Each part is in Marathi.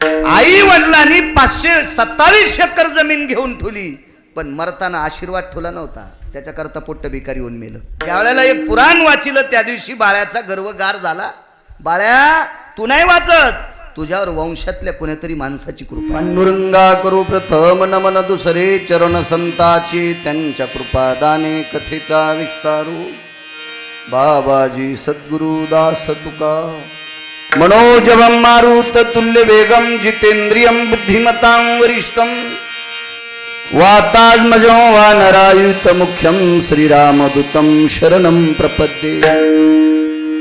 आई वडिलांनी 527 एकर जमीन घेऊन ठेवली, पण मरताना आशीर्वाद ठेवला नव्हता. त्याच्याकरता पोट्ट भिकारी होऊन मेलं. त्यावेळेला एक पुराण वाचिलं, त्या दिवशी बाळ्याचा गर्वगार झाला. बाळ्या, तू नाही वाचत, तुझ्यावर वंशातल्या कोणीतरी माणसाची कृपा. पांडुरंगा करू प्रथम नमन, दुसरे चरण संताची, त्यांच्या कृपा दाने कथेचा विस्तारू. बाबाजी सद्गुरु दास तुका. मनोजवं मारुत तुल्य वेगम, जितेंद्रियं बुद्धिमतां वरिष्ठं, वातात्मजं वानरायुत मुख्यं, श्रीरामदूतं शरणं प्रपद्ये.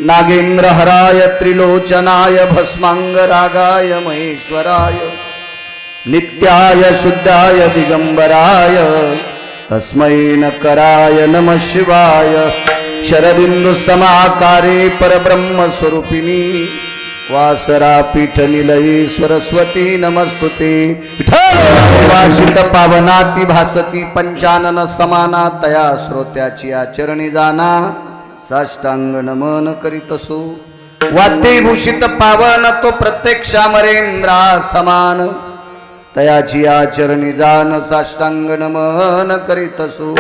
नागेंद्र हराय त्रिलोचनाय, भस्मांगरागाय महेश्वराय, नित्याय शुद्धाय दिगंबराय, तस्मै नकराय नमः शिवाय. शरदिंदु समाकारे परब्रह्म स्वरूपिणी, वासरा पीठ निलये सरस्वती नमस्तुते. वासित पावनाती भासती, पंचानन समाना, तया श्रोत्याची आचरणी जाना, साष्टांग नमन करीतसो. वाद्यभूषित पावन तो प्रत्यक्ष अमरेंद्रा समान, तयाची आचरणी जान, साष्टांग नमन करीतसो.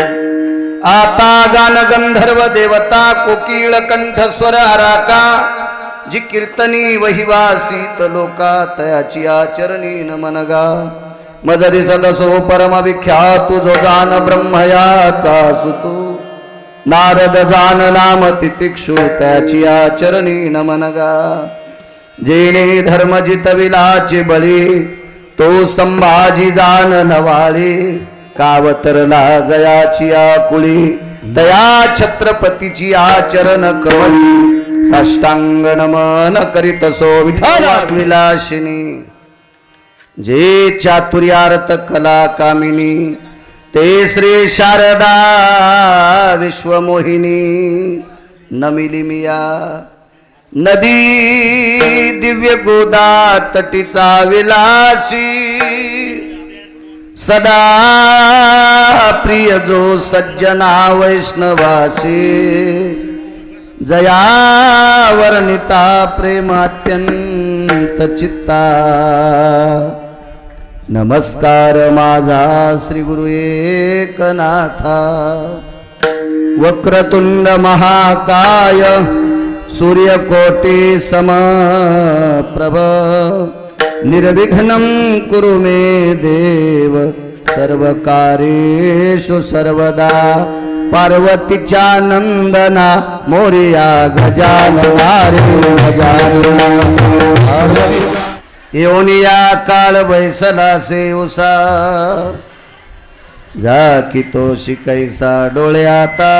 आता गान गंधर्व देवता, कोकिळ कंठस्वर आराका, जी कीर्तनी वहिवासीत लोका, तयाची आचरणी नमनगा. मज दिसदसो परम विख्यात, जो जान ब्रह्मयाचा सुतो. नारद जान नाम तितिक्षु, त्याची आचरणी नमनगा. जेणे धर्म जितविलाचे बळी, तो संभाजी जान नवाळे. कावतरला जयाची आकुळी, तया छत्रपतीची आचरण कमळी, साष्टांग नमन करीतसो. विठ्ठला विलासिनी, जे चातुर्यार्थ कला कामिनी, ते श्री शारदा विश्वमोहिनी. नमिली मिया नदी दिव्य गोदा, तटीचा विलासी, सदा प्रिय जो सज्जना वैष्णवासी. जया वर्णिता प्रेम अत्यंत चित्ता, नमस्कार माझा श्री गुरु एकनाथा. वक्रतुंड महाकाय, सूर्यकोटि समप्रभ, निर्विघ्नं कुरु मे देव, सर्वकार्येषु सर्वदा. पार्वतीच्या नंदना, मोरया गजानना रे गजानना. येऊनिया काळ बैसलासे उसा, जा की तो शिकैसा डोळ्याता.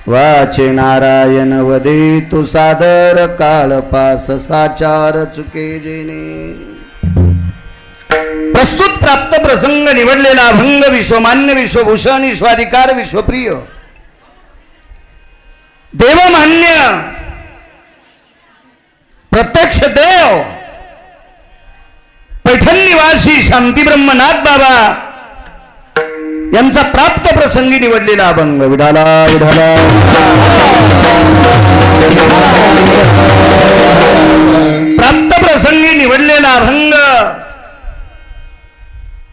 वाचे नारायण वदे तू सादर, काळ पास साचार चुके जेने. प्रस्तुत प्राप्त प्रसंग निवडलेला अभंग विश्वमान्य, विश्वभूषण, विश्वाधिकार, विश्वप्रिय, देवमान्य, प्रत्यक्ष देव, पैठण निवासी शांती ब्रह्मनाथ बाबा यांचा प्राप्त प्रसंगी निवडलेला अभंग. विढाला विढाला प्राप्त प्रसंगी निवडलेला अभंग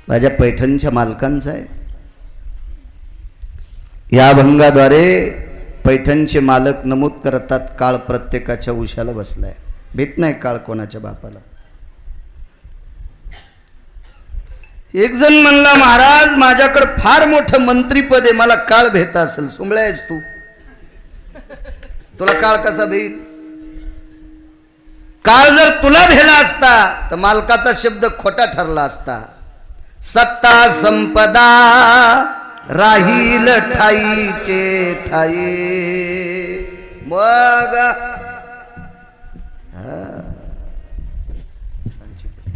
माझ्या पैठणच्या मालकांचा आहे. या अभंगाद्वारे पैठणचे मालक नमूद करतात, काळ प्रत्येकाच्या उशाला बसलाय. भीत नाही काळ कोणाच्या बापाला. एक जण म्हणला, महाराज माझ्याकडे फार मोठं मंत्रीपद आहे, मला काळ भेट असेल. सुंबळ्या आहेस तू, तुला काळ कसा भेल? काळ जर तुला भेला असता तर मालकाचा शब्द खोटा ठरला असता. सत्ता संपदा राहील ठाईचे ठाई, मग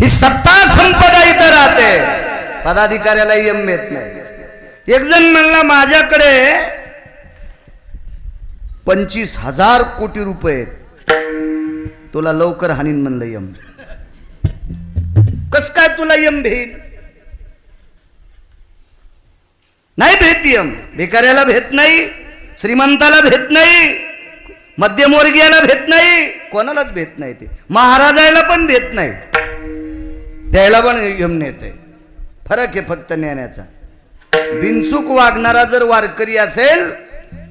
ही सत्ता संपदा इथं राहते, पदाधिकाऱ्याला यम येत नाही. एक जण म्हणला, माझ्याकडे 25,000 कोटी रुपये आहेत, तुला लवकर हानीन म्हणलं यम. कस काय तुला यम भेट? नाही भेट यम. भिकाऱ्याला भेट नाही, श्रीमंताला भेट नाही, मध्यमवर्गीयाला भेट नाही, कोणालाच भेट नाही, ते महाराजाला पण भेट नाही, त्याला पण यम नेते. फरक आहे फक्त नेण्याचा. बिनचूक वागणारा जर वारकरी असेल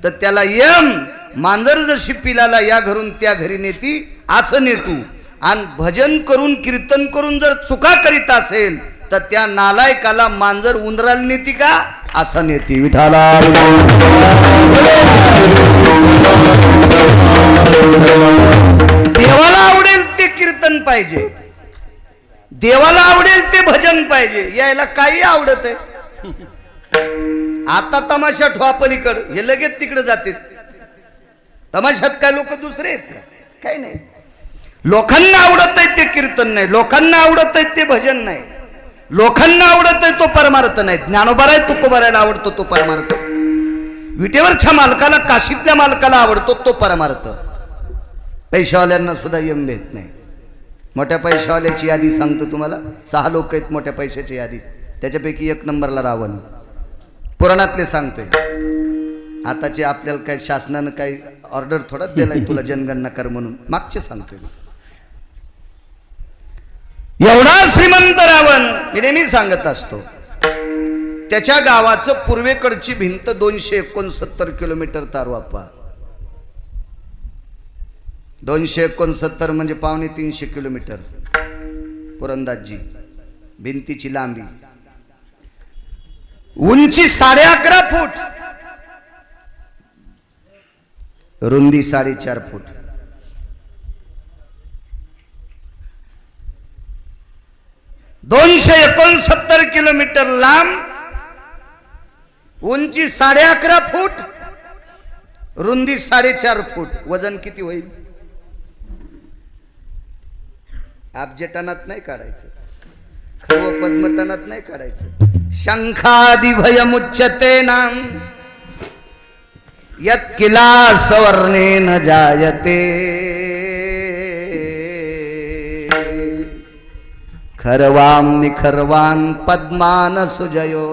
तर त्याला यम, मांजर जशी पिलाला या घरून त्या घरी नेती असं नेतू. आणि भजन करून कीर्तन करून जर चुका करीत असेल तर त्या नालायकाला मांजर उंदराला नेती का असं नेती. विठाला देवाला आवडेल ते कीर्तन पाहिजे, देवाला आवडेल ते भजन पाहिजे, यायला काही आवडत आहे. आता तमाशा ठोपलीकडं, हे लगेच तिकडे जाते. तमाशात काय लोक दुसरे आहेत का? काही नाही. लोकांना आवडत आहे ते कीर्तन नाही, लोकांना आवडत आहे ते भजन नाही, लोकांना आवडत आहे तो परमार्थ नाही. ज्ञानोबाराय तुकोबारायला आवडतो तो परमार्थ, विटेवरच्या मालकाला, काशीतल्या मालकाला आवडतो तो परमार्थ. पैशावाल्यांना सुद्धा यम भेट नाही. मोठ्या पैशावाल्याची यादी सांगतो तुम्हाला. 6 लोक आहेत मोठ्या पैशाची यादीत, त्याच्यापैकी 1 नंबरला रावण. पुराणातले सांगतोय. आताचे आपल्याला काही शासनानं काही ऑर्डर थोडाच दिलाय तुला जनगणना कर म्हणून, मागचे सांगतोय. एवढा श्रीमंत रावण, मी नेहमी सांगत असतो, त्याच्या गावाचं पूर्वेकडची भिंत 269 किलोमीटर तारवापा. 269 म्हणजे 2.25 किलोमीटर पुरंदाजी भिंतीची लांबी. उंची 11.5 फूट, रुंदी 4.5 फूट. $269 किलोमीटर लांब, उंची 11.5 फूट, रुंदी 4.5 फूट. वजन किती होईल? अब्जटनात नाही काढायचं, खर्व पद्मटनात नाही काढायचं. शंखादि भयमुच्यते नाम यत् किला सवर्णेन जायते, खर्वाम निखर्वान पद्मान सुजयो.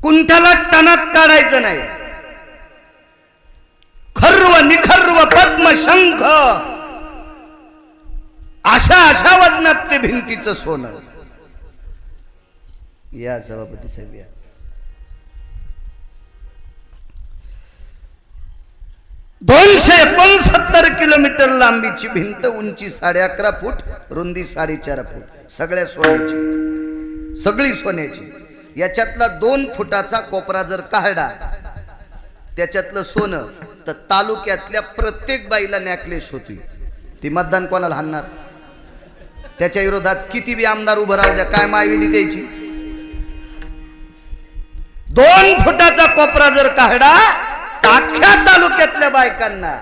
कुंठाला टनात काढायचं नाही. खर्व निखर्व पद्म शंख अशा वजनात ते भिंतीचं सोनं. या सभापती साहेब या. $269 किलोमीटर लांबीची भिंत, उंची 11.5 फूट, रुंदी 4.5 फूट. सगळ्या सोन्याची, सगळी सोन्याची. याच्यातला 2 फुटाचा कोपरा जर काढला त्याच्यातलं सोनं, तर तालुक्यातल्या प्रत्येक बाईला नॅकलेस होती. ती मतदान कोणाला हाणणार? त्याच्या विरोधात किती बी आमदार उभं राहू द्या, काय मायविली द्यायची? 2 फुटाचा कोपरा जर काढला तर अख्ख्या तालुक्यातल्या बायकांना,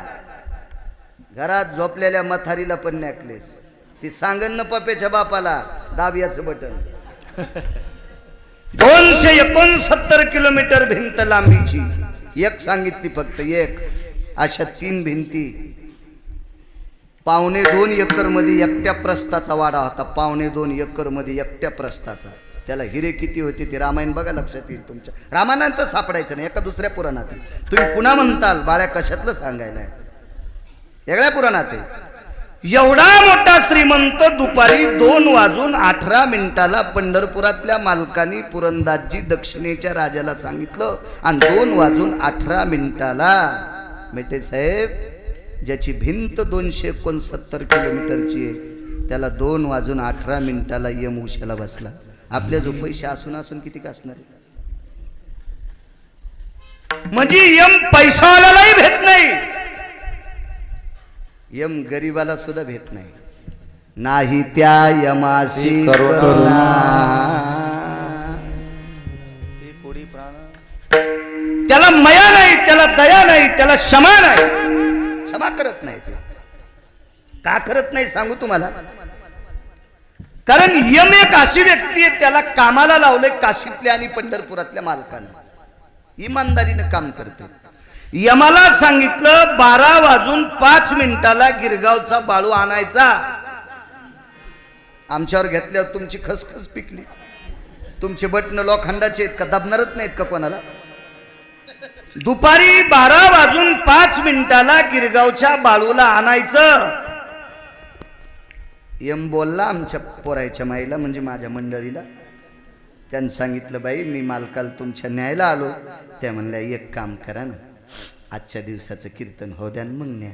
घरात झोपलेल्या मथारीला पण नॅकलेस. ती सांगन न पप्याच्या बापाला दाबियाचं बटन. 269 किलोमीटर भिंत लांबीची. एक सांगितली फक्त, एक. अशा 3 भिंती. 2.25 एकर मध्ये एकट्या प्रस्ताचा वाडा होता. 2.25 एकर मध्ये एकट्या प्रस्ताचा. त्याला हिरे किती होते ते रामायण बघा, लक्षात येईल तुमच्या. रामायणात सापडायचं नाही, एका दुसऱ्या पुराणात. तुम्ही पुन्हा म्हणताल बाळ्या कशातलं सांगायला, वेगळ्या पुराणात आहे. एवढा मोठा श्रीमंत दुपारी 2:18 पंढरपुरातल्या मालकानी पुरंदाजी दक्षिणेच्या राजाला सांगितलं. आणि 2:18 मेटे साहेब, ज्याची भिंत 269 किलोमीटरची आहे, त्याला 2:18 यम उशाला बसला. आपल्या जो पैसे असून किती का असणार आहे? म्हणजे यम पैशावाल्यालाही भेट नाही, यम गरीबाला सुद्धा भेट नाही. नाही त्या यमाशी करुणा, त्याला मया नाही, त्याला दया नाही, त्याला क्षमा नाही. क्षमा करत नाही. ते का करत नाही सांगू तुम्हाला. कारण यम एक अशी व्यक्ती आहे, त्याला कामाला लावले काशीतल्या आणि पंढरपुरातल्या मालकानं, इमानदारीनं काम करते. यमाला सांगितलं 12:05 गिरगावचा बाळू आणायचा. आमच्यावर घेतल्यावर तुमची खसखस पिकली. तुमचे बटन लोखंडाचे आहेत का? दबणारच नाहीत का कोणाला? दुपारी 12:05 गिरगावच्या बाळूला आणायचं. यम बोलला आमच्या पोरायच्या माईला, म्हणजे माझ्या मंडळीला. त्यांनी सांगितलं, बाई मी मालकाला तुमच्या न्यायला आलो. त्या म्हणल्या, एक काम करा ना, आजच्या दिवसाचं कीर्तन हो द्या मग न्या.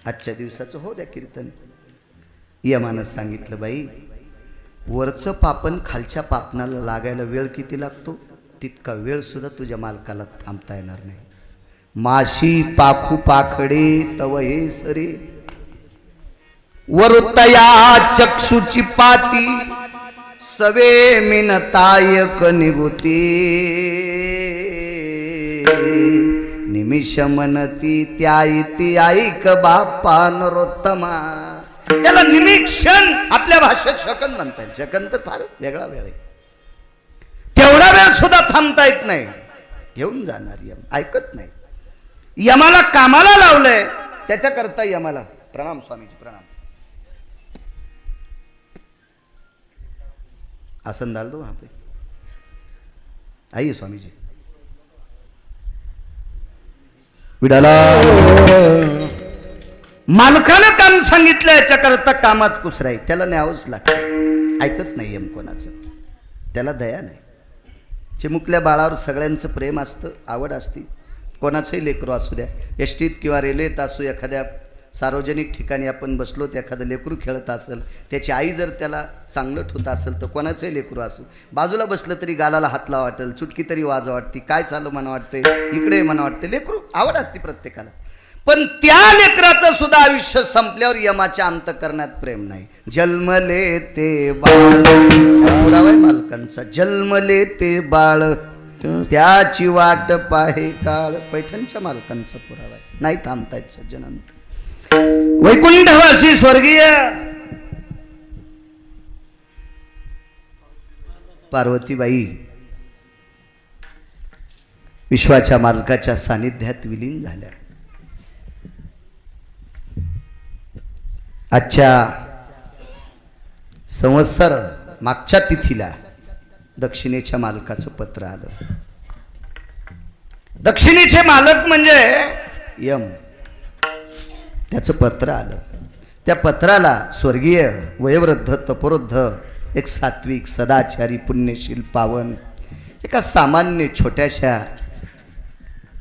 आजच्या दिवसाचं हो द्या कीर्तन. यमानं सांगितलं, बाई वरचं पापण खालच्या पापणाला लागायला वेळ किती लागतो, तितका वेळ सुद्धा तुझ्या मालकाला थांबता येणार नाही. माशी पाखू पाखडे तव हे सरे, वरुतया चक्षुची पाती, सवे मिनतायक निगुती, निमिष मनती त्या इति ऐक बाप्पा नरोत्तमा. त्याला निमिक्षण आपल्या भाषेत शकन म्हणता येईल. शकन तर फार वेगळा वेळ आहे. तेवढा वेळ सुद्धा थांबता येत नाही. घेऊन जाणार यम, ऐकत नाही. यमाला कामाला लावलंय, त्याच्याकरता यमाला प्रणाम. स्वामीजी प्रणाम. आसन डाल दो वहां पे. आइए स्वामीजी. विडाला मालकानं काम सांगितलं, याच्याकरता कामात कुसराई. त्याला न्यावंच लागतं. ऐकत नाही यम कोणाचं. त्याला दया नाही. चिमुकल्या बाळावर सगळ्यांचं प्रेम असतं, आवड असते. कोणाचंही लेकरू असू द्या, एसटीत किंवा रेल्वेत असू, एखाद्या सार्वजनिक ठिकाणी आपण बसलो, तर एखादं लेकरू खेळत असेल, त्याची आई जर त्याला चांगलं ठेवत असेल, तर कोणाचंही लेकरू असू, बाजूला बसलं तरी गालाला हातला वाटेल, चुटकी तरी वाज वाटते, काय चालू म्हणा वाटते, इकडे म्हणा वाटते. लेकरू आवड असते प्रत्येकाला. पण त्या लेकराचं सुद्धा आयुष्य संपल्यावर यमाच्या अंतःकरणात प्रेम नाही. जन्मले ते बाळ, पुरावा आहे मालकांचा. जन्मले ते बाळ त्याची वाट पाहे काळ. पैठणच्या मालकांचा पुरावा आहे. नाही थांबतायत सज्जनांना. वैकुंठवासी स्वर्गीय पार्वतीबाई विश्वाच्या मालकाच्या सानिध्यात विलीन झाल्या. आजच्या संवत्सर मागच्या तिथीला दक्षिणेच्या मालकाचं पत्र आलं. दक्षिणेचे मालक म्हणजे यम. त्याचं पत्र आलं. त्या पत्राला स्वर्गीय वयोवृद्ध तपोवृद्ध एक सात्विक सदाचारी पुण्यशील पावन एका सामान्य छोट्याशा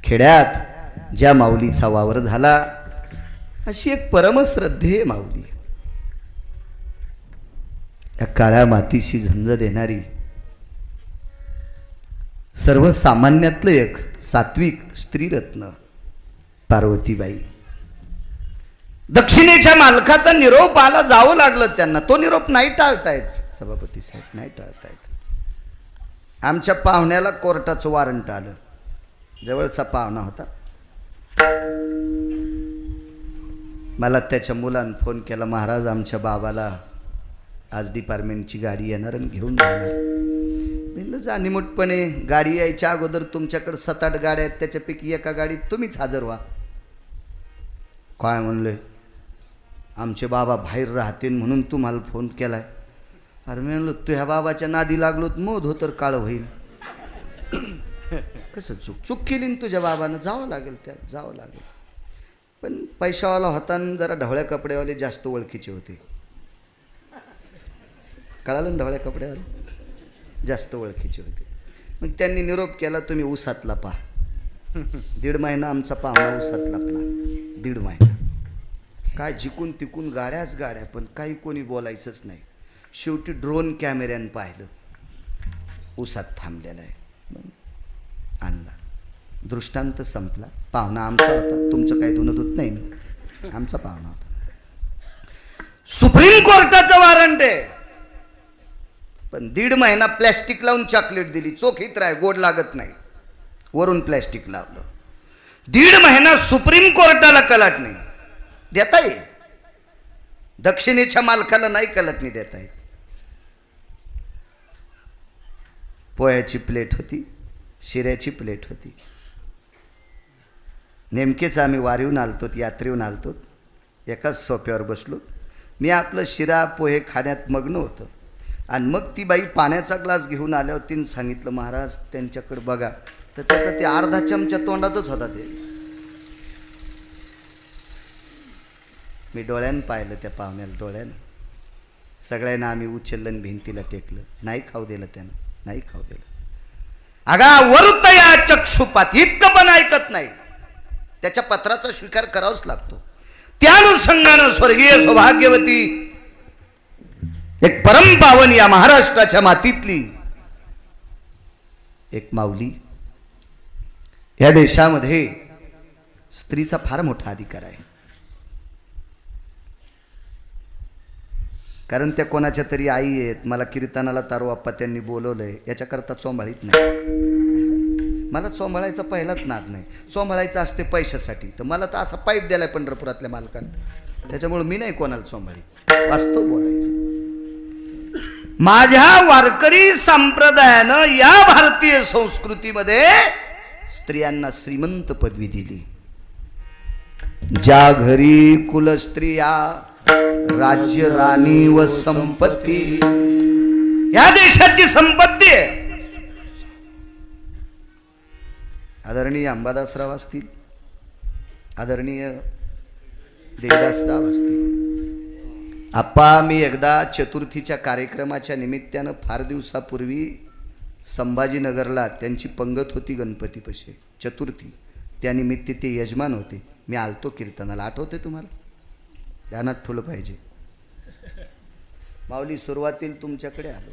खेड्यात ज्या माऊलीचा वावर झाला, अशी एक परमश्रद्धेय माऊली, त्या काळ्या मातीशी झंज देणारी, सर्वसामान्यातलं एक सात्विक स्त्रीरत्न पार्वतीबाई. दक्षिणेच्या मालकाचा निरोप आला, जावं लागलं त्यांना. तो निरोप नाही टाळतायत सभापती साहेब, नाही टाळतायत. आमच्या पाहुण्याला कोर्टाचं वॉरंट आलं. जवळचा पाहुणा होता. मला त्याच्या मुलानं फोन केला, महाराज आमच्या बाबाला आज डिपार्टमेंटची गाडी येणार आणि घेऊन जाणार. म्हणलं जाणीमुठपणे गाडी यायच्या अगोदर तुमच्याकडे 7-8 गाड्या आहेत, त्याच्यापैकी एका गाडीत तुम्हीच हजर व्हा. काय म्हणले, आमचे बाबा बाहेर राहतील म्हणून तुम्हाला फोन केलाय. अरे मी म्हणलं तुझ्या बाबाच्या नादी लागलो मोद हो तर काळ होईल. कसं चूक केली ना तुझ्या बाबानं, जावं लागेल, त्यात जावं लागेल. पण पैशावाला होता आणि जरा ढवळ्या कपड्यावाले जास्त ओळखीचे होते. कळालं ना, ढवळ्या कपड्यावाले जास्त ओळखीचे होते. मग त्यांनी निरोप केला, तुम्ही ऊसातला पा. 1.5 महिना आमचा पाहुणा ऊसात लपला. 1.5 महिना काय जिकून तिकून गाड्याच गाड्या, पण काही कोणी बोलायचंच नाही. शेवटी ड्रोन कॅमेऱ्यानं पाहिलं ऊसात थांबलेला आहे, आणला. दृष्टांत संपला. पाहुणा आमचा होता, तुमचं काही धुनधूत नाही, मी आमचा पाहुणा होता. सुप्रीम कोर्टाचं वॉरंट आहे, पण 1.5 महिना प्लॅस्टिक लावून चॉकलेट दिली. चोखीत राय, गोड लागत नाही, वरून प्लॅस्टिक लावलं. 1.5 महिना सुप्रीम कोर्टाला कलाटणी देता येईल, दक्षिणेच्या मालकाला नाही कलाटणी देता येत. पोह्याची प्लेट होती, शिऱ्याची प्लेट होती. नेमकेच आम्ही वारीहून आलतो, यात्रेहून आलतो. एकाच सोप्यावर बसलो. मी आपलं शिरा पोहे खाण्यात मग्न होतो. आणि मग ती बाई पाण्याचा ग्लास घेऊन आल्यावर तिने सांगितलं, महाराज त्यांच्याकडे बघा. तर त्याचा ते अर्धा चमचा तोंडातच होता. ते मी डोळ्यानं पाहिलं, त्या पाहुण्याला डोळ्यानं. सगळ्यांना आम्ही उचललं, भिंतीला टेकलं. नाही खाऊ दिलं त्यानं, नाही खाऊ दिलं. अगा वरुतया चक्षुपात, इतकं पण ऐकत नाही. त्याच्या पत्राचा स्वीकार करावाच लागतो. त्या अनुषंगानं स्वर्गीय सौभाग्यवती, एक परम पावन या महाराष्ट्राच्या मातीतली एक माऊली. या देशामध्ये स्त्रीचा फार मोठा अधिकार आहे. कारण त्या कोणाच्या तरी आई आहेत. मला कीर्तनाला तारोआप्पा त्यांनी बोलवलंय, याच्याकरता चोंभाळीत नाही. मला चोंभाळायचा पहिलाच नाद नाही. चोंभाळायचं असते पैशासाठी, तर मला तर असा पाईप द्यायला पंढरपुरातल्या मालकानं. त्याच्यामुळे मी नाही कोणाला चोंभाळीत, वास्तव बोलायचं. माझ्या वारकरी संप्रदायानं या भारतीय संस्कृतीमध्ये स्त्रियांना श्रीमंत पदवी दिली. ज्या घरी कुलस्त्रिया राज्य राणी व संपत्ती, या देशाची संपत्ती आहे. आदरणीय अंबादासराव असतील, आदरणीय देवदासराव असतील. आप्पा, मी एकदा चतुर्थीच्या कार्यक्रमाच्या निमित्तानं फार दिवसापूर्वी संभाजीनगरला त्यांची पंगत होती गणपतीपाशी चतुर्थी, त्यानिमित्त ते यजमान होते. मी आलतो कीर्तनाला, आठवते तुम्हाला? ध्यानात ठेवलं पाहिजे. माऊली, सुरुवातीला तुमच्याकडे आलो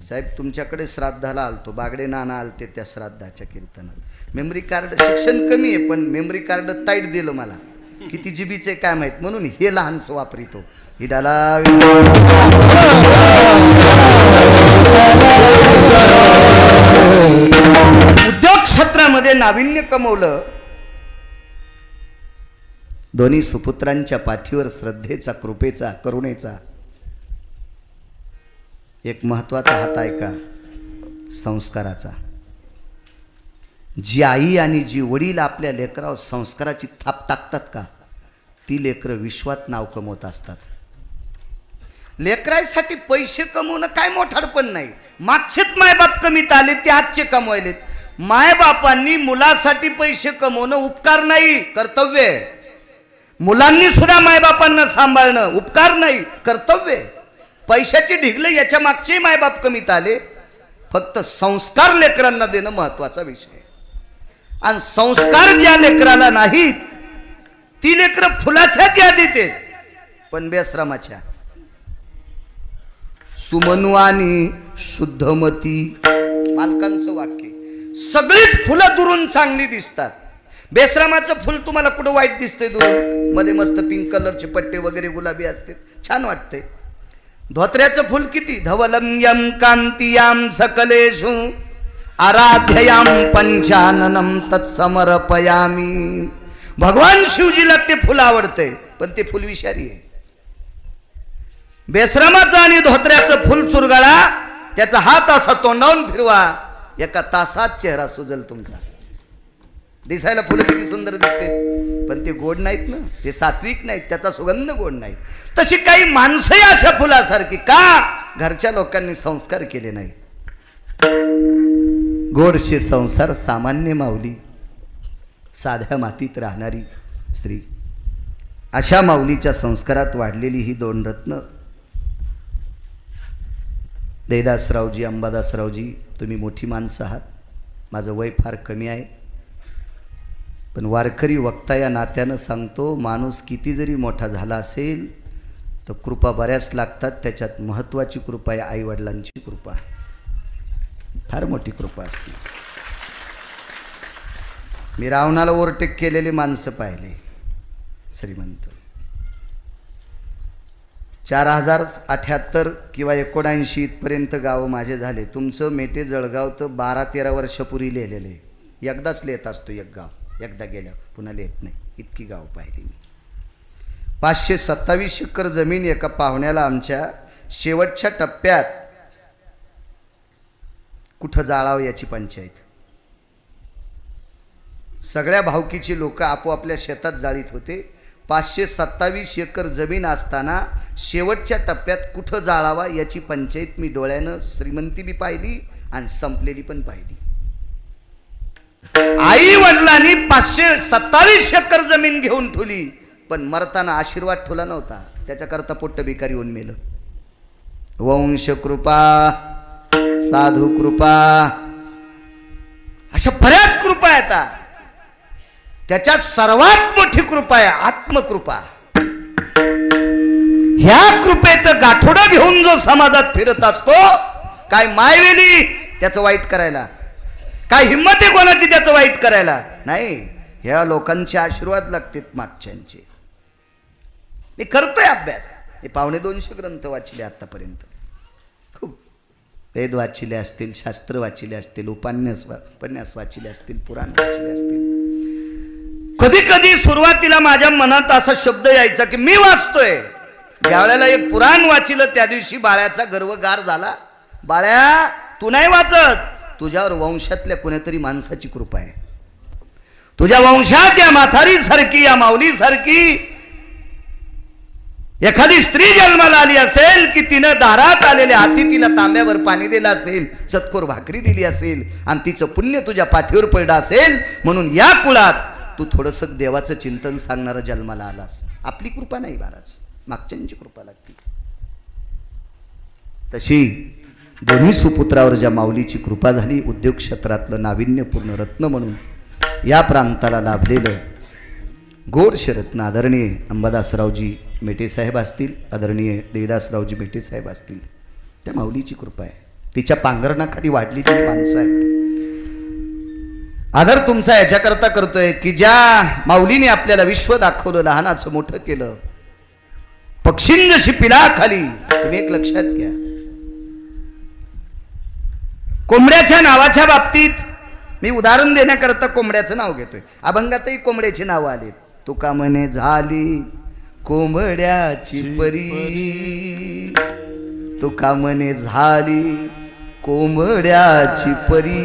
साहेब, तुमच्याकडे श्राद्धाला आलतो. बागडे नाना आलते त्या श्राद्धाच्या कीर्तनात. मेमरी कार्ड, शिक्षण कमी आहे पण मेमरी कार्ड टाईट दिलं मला. किती जीबीचे काय माहीत, म्हणून हे लहानसं वापरितो. विडाला उद्योग क्षेत्रामध्ये नाविन्य कमवलं. दोन्ही सुपुत्रांच्या पाठीवर श्रद्धेचा, कृपेचा, करुणेचा एक महत्वाचा हात आहे का? संस्काराचा. जी आई आणि जी वडील आपल्या लेकरावर संस्काराची थाप टाकतात का, ती लेकरं विश्वात नाव कमवत असतात. लेकरासाठी पैसे कमवणं काय मोठाडपण नाही. मागचेच मायबाप कमीत आले, ते आजचे कमवायलेत. मायबापांनी मुलासाठी पैसे कमवणं उपकार नाही, कर्तव्य आहे. मुलांनी सुद्धा मायबापांना सांभाळणं उपकार नाही, कर्तव्य. पैशाची ढिगले याच्या मागचे मायबाप कमीत आले. फक्त संस्कार लेकरांना देणं महत्वाचा विषय. आणि संस्कार ज्या लेकराला नाहीत, ती लेकरं फुलाच्या यादीत आहेत पण बेश्रमाच्या. सुमनवानी शुद्धमती, मालकांचं वाक्य. सगळीच फुलं दुरून चांगली दिसतात. बेश्रामाचं फुल तुम्हाला कुठं वाईट दिसतंय दुरून? मध्ये मस्त पिंक कलरचे पट्टे वगैरे गुलाबी असते, छान वाटते. धोत्र्याचं फुल किती? धवलम यम कांतियाम सकलेषु आराध्ययाम पंचाननम तत्समर्पयामी. भगवान शिवजीला ते फुल आवडते, पण ते फुल विषारी आहे. बेश्रामाचं आणि धोत्र्याचं फुल चुरगळा, त्याचा हात असा तोंडावून फिरवा, एका तासात चेहरा सुजल तुमचा. दिसायला फुलं किती सुंदर दिसते, पण ते गोड नाहीत ना, ते सात्विक नाहीत, त्याचा सुगंध गोड नाही. तशी काही माणसंही अशा फुलासारखी का? घरच्या लोकांनी संस्कार केले नाही. गोडशे संसार सामान्य माऊली, साध्या मातीत राहणारी स्त्री. अशा माऊलीच्या संस्कारात वाढलेली ही दोन रत्न. देवदासरावजी, अंबादासरावजी, तुम्ही मोठी माणसं आहात. माझं वय फार कमी आहे, पण वारकरी वक्ता या नात्यानं सांगतो, माणूस किती जरी मोठा झाला असेल तर कृपा बऱ्याच लागतात. त्याच्यात महत्त्वाची कृपा आहे आईवडिलांची कृपा. फार मोठी कृपा असते. मी रावणाला ओव्हरटेक केलेली माणसं पाहिले, श्रीमंत. 4078 किंवा 79 इथपर्यंत गावं माझे झाले. तुमचं मेटे जळगाव तर 12-13 वर्षापूर्वी लिहिलेलं आहे. एकदाच लिहित असतो एक गाव, एकदा गेल्या पुन्हा लिहित नाही. इतकी गाव पाहिली मी. 527 एकर जमीन एका पाहुण्याला आमच्या शेवटच्या टप्प्यात कुठं जाळावं याची पंचायत. सगळ्या भावकीची लोक आपोआपल्या शेतात जाळीत होते. 527 एकर जमीन असताना शेवटच्या टप्प्यात कुठं जाळावा याची पंचायत मी डोळ्यानं श्रीमंती बी पाहिली आणि संपलेली पण पाहिली. आई वडिलांनी 527 एकर जमीन घेऊन ठेवली, पण मरताना आशीर्वाद ठेवला नव्हता. त्याच्याकरता पोट्ट भिकारी होऊन मेलं. वंश कृपा, साधू कृपा, अशा बऱ्याच कृपा येतात. त्याच्यात सर्वात मोठी कृपा आहे आत्मकृपा. ह्या कृपेचं गाठोडं घेऊन जो समाजात फिरत असतो, काय मायवेली त्याचं वाईट करायला, काय हिंमत आहे कोणाची त्याचं वाईट करायला नाही. ह्या लोकांचे आशीर्वाद लागतात मागच्यांचे. मी करतोय अभ्यास. हे 250 ग्रंथ वाचले आतापर्यंत. खूप वेद वाचले असतील, शास्त्र वाचले असतील, उपन्यास वाचले असतील, पुराण वाचले असतील. कधी कधी सुरुवातीला माझ्या मनात असा शब्द यायचा की मी वाचतोय. ज्यावेळेला एक पुराण वाचिलं त्या दिवशी बाळ्याचा गर्वगार झाला. बाळ्या, तू नाही वाचत, तुझ्यावर वंशातल्या कोणीतरी माणसाची कृपा आहे. तुझ्या वंशात या म्हातारी सारखी, या माऊली सारखी एखादी स्त्री जन्माला आली असेल की तिनं दारात आलेल्या हाती तिला तांब्यावर पाणी दिलं असेल, चतकोर भाकरी दिली असेल आणि तिचं पुण्य तुझ्या पाठीवर पडलं असेल, म्हणून या कुळात तू थोडंसं देवाचं चिंतन सांगणारा जन्माला आलास. आपली कृपा नाही महाराज, मागच्यांची कृपा लागते. तशी दोन्ही सुपुत्रावर ज्या माऊलीची कृपा झाली, उद्योग क्षेत्रातलं नाविन्यपूर्ण रत्न म्हणून या प्रांताला लाभलेलं गोडशे रत्न आदरणीय अंबादासरावजी मेटे साहेब असतील, आदरणीय देवीदासरावजी मेटे साहेब असतील, त्या माऊलीची कृपा आहे. तिच्या पांघरणाखाली वाढलेली माणसं आहेत. आदर तुमचा याच्याकरता करतोय की ज्या माऊलीने आपल्याला विश्व दाखवलं, लहानाचं मोठं केलं, पक्षीं जशी पिलाखाली. तुम्ही एक लक्षात घ्या, कोंबड्याच्या नावाच्या बाबतीत मी उदाहरण देण्याकरता कोंबड्याचं नाव घेतोय. अभंगातही कोंबड्याची नावं आलीत. तुका म्हणे झाली कोंबड्याची परी, तुका म्हणे झाली कोंबड्याची परी.